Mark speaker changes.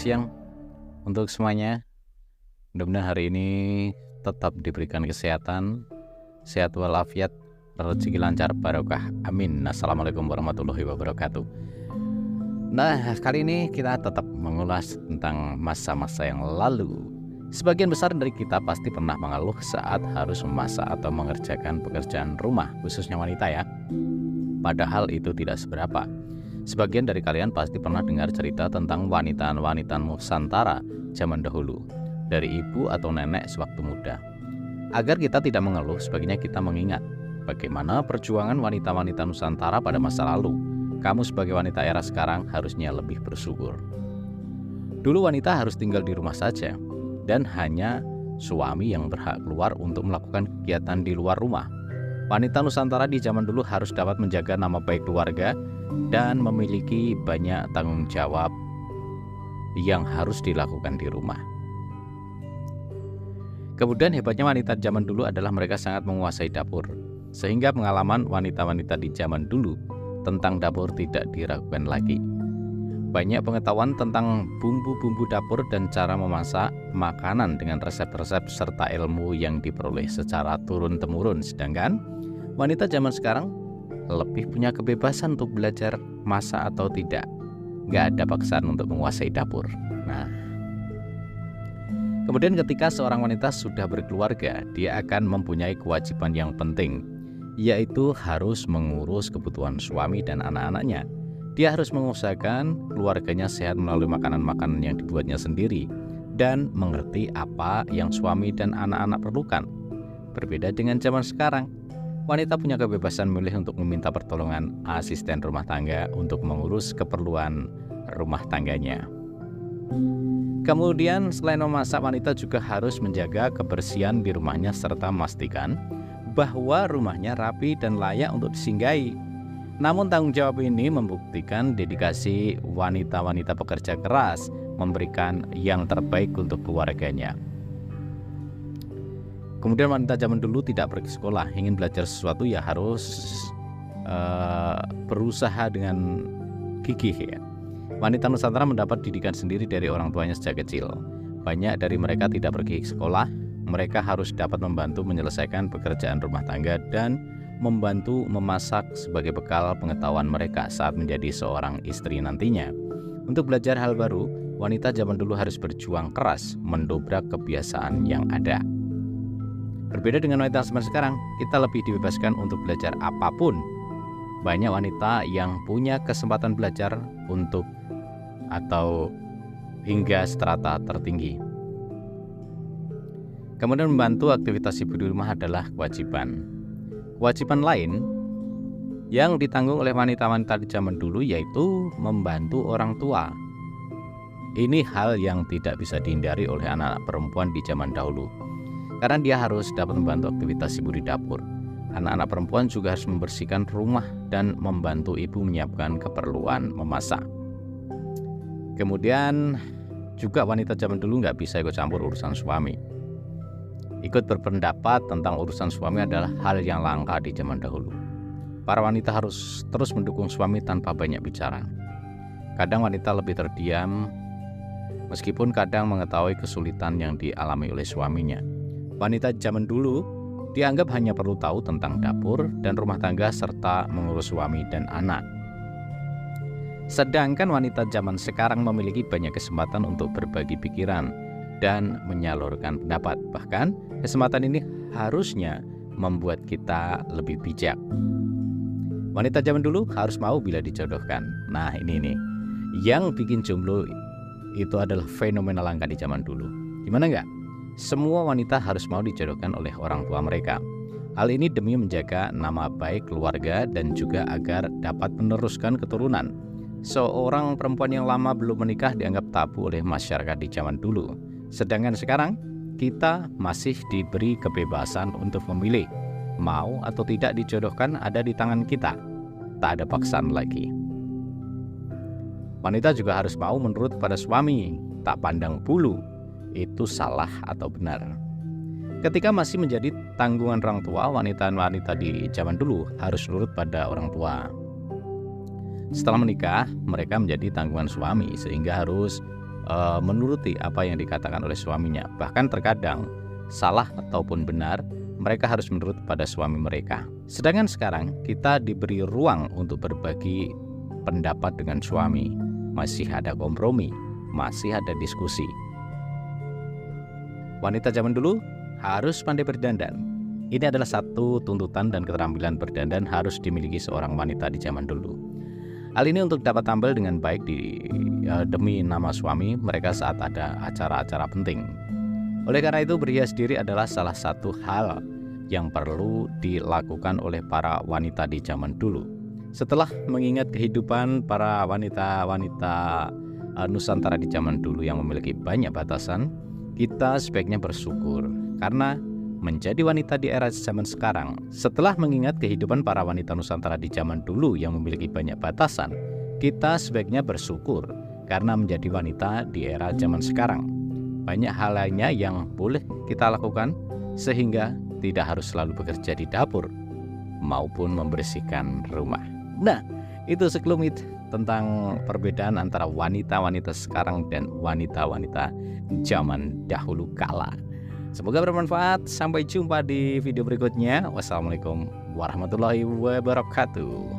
Speaker 1: siang untuk semuanya. Mudah-mudahan hari ini tetap diberikan kesehatan, sehat walafiat, rezeki lancar, barokah. Amin. Assalamualaikum warahmatullahi wabarakatuh. Nah, kali ini kita tetap mengulas tentang masa-masa yang lalu. Sebagian besar dari kita pasti pernah mengeluh saat harus memasak atau mengerjakan pekerjaan rumah, khususnya wanita ya. Padahal itu tidak seberapa. Sebagian dari kalian pasti pernah dengar cerita tentang wanita-wanita Nusantara zaman dahulu, dari ibu atau nenek sewaktu muda. Agar kita tidak mengeluh, sebaiknya kita mengingat bagaimana perjuangan wanita-wanita Nusantara pada masa lalu. Kamu sebagai wanita era sekarang harusnya lebih bersyukur. Dulu wanita harus tinggal di rumah saja, dan hanya suami yang berhak keluar untuk melakukan kegiatan di luar rumah. Wanita Nusantara di zaman dulu harus dapat menjaga nama baik keluarga dan memiliki banyak tanggung jawab yang harus dilakukan di rumah. Kemudian hebatnya wanita zaman dulu adalah mereka sangat menguasai dapur, sehingga pengalaman wanita-wanita di zaman dulu tentang dapur tidak diragukan lagi. Banyak pengetahuan tentang bumbu-bumbu dapur dan cara memasak makanan dengan resep-resep serta ilmu yang diperoleh secara turun-temurun. Sedangkan wanita zaman sekarang lebih punya kebebasan untuk belajar masak atau tidak. Gak ada paksaan untuk menguasai dapur. Nah, kemudian ketika seorang wanita sudah berkeluarga, dia akan mempunyai kewajiban yang penting, yaitu harus mengurus kebutuhan suami dan anak-anaknya. Dia harus mengusahakan keluarganya sehat melalui makanan-makanan yang dibuatnya sendiri dan mengerti apa yang suami dan anak-anak perlukan. Berbeda dengan zaman sekarang, wanita punya kebebasan memilih untuk meminta pertolongan asisten rumah tangga untuk mengurus keperluan rumah tangganya. Kemudian selain memasak, wanita juga harus menjaga kebersihan di rumahnya serta memastikan bahwa rumahnya rapi dan layak untuk disinggahi. Namun tanggung jawab ini membuktikan dedikasi wanita-wanita pekerja keras memberikan yang terbaik untuk keluarganya. Kemudian wanita zaman dulu tidak pergi sekolah, ingin belajar sesuatu ya harus berusaha dengan gigih ya. Wanita Nusantara mendapat didikan sendiri dari orang tuanya sejak kecil. Banyak dari mereka tidak pergi sekolah, mereka harus dapat membantu menyelesaikan pekerjaan rumah tangga dan membantu memasak sebagai bekal pengetahuan mereka saat menjadi seorang istri nantinya. Untuk belajar hal baru, wanita zaman dulu harus berjuang keras mendobrak kebiasaan yang ada. Berbeda dengan wanita zaman sekarang, kita lebih dibebaskan untuk belajar apapun. Banyak wanita yang punya kesempatan belajar untuk atau hingga strata tertinggi. Kemudian membantu aktivitas ibu di rumah adalah kewajiban. Kewajiban lain yang ditanggung oleh wanita-wanita di zaman dulu yaitu membantu orang tua. Ini hal yang tidak bisa dihindari oleh anak-anak perempuan di zaman dahulu, karena dia harus dapat membantu aktivitas ibu di dapur. Anak-anak perempuan juga harus membersihkan rumah dan membantu ibu menyiapkan keperluan memasak. Kemudian juga wanita zaman dulu nggak bisa ikut campur urusan suami. Ikut berpendapat tentang urusan suami adalah hal yang langka di zaman dahulu. Para wanita harus terus mendukung suami tanpa banyak bicara. Kadang wanita lebih terdiam, meskipun kadang mengetahui kesulitan yang dialami oleh suaminya. Wanita zaman dulu dianggap hanya perlu tahu tentang dapur dan rumah tangga serta mengurus suami dan anak. Sedangkan wanita zaman sekarang memiliki banyak kesempatan untuk berbagi pikiran dan menyalurkan pendapat. Bahkan kesempatan ini harusnya membuat kita lebih bijak. Wanita zaman dulu harus mau bila dijodohkan. Nah ini nih, yang bikin jomblo itu adalah fenomena langka di zaman dulu. Gimana enggak? Semua wanita harus mau dijodohkan oleh orang tua mereka. Hal ini demi menjaga nama baik keluarga dan juga agar dapat meneruskan keturunan. Seorang perempuan yang lama belum menikah dianggap tabu oleh masyarakat di zaman dulu. Sedangkan sekarang kita masih diberi kebebasan untuk memilih. Mau atau tidak dijodohkan ada di tangan kita. Tak ada paksaan lagi. Wanita juga harus mau menurut pada suami, tak pandang bulu itu salah atau benar. Ketika masih menjadi tanggungan orang tua, wanita-wanita di zaman dulu harus nurut pada orang tua. Setelah menikah, mereka menjadi tanggungan suami sehingga harus menuruti apa yang dikatakan oleh suaminya. Bahkan terkadang salah ataupun benar, mereka harus menurut pada suami mereka. Sedangkan sekarang kita diberi ruang untuk berbagi pendapat dengan suami. Masih ada kompromi, masih ada diskusi. Wanita zaman dulu harus pandai berdandan. Ini adalah satu tuntutan dan keterampilan berdandan harus dimiliki seorang wanita di zaman dulu. Hal ini untuk dapat tampil dengan baik demi nama suami mereka saat ada acara-acara penting. Oleh karena itu, berhias diri adalah salah satu hal yang perlu dilakukan oleh para wanita di zaman dulu. Setelah mengingat kehidupan para wanita-wanita Nusantara di zaman dulu yang memiliki banyak batasan, kita sebaiknya bersyukur karena menjadi wanita di era zaman sekarang. Setelah mengingat kehidupan para wanita Nusantara di zaman dulu yang memiliki banyak batasan, kita sebaiknya bersyukur karena menjadi wanita di era zaman sekarang. Banyak hal lainnya yang boleh kita lakukan sehingga tidak harus selalu bekerja di dapur maupun membersihkan rumah. Nah, itu sekelumit tentang perbedaan antara wanita-wanita sekarang dan wanita-wanita zaman dahulu kala. Semoga bermanfaat. Sampai jumpa di video berikutnya. Wassalamualaikum warahmatullahi wabarakatuh.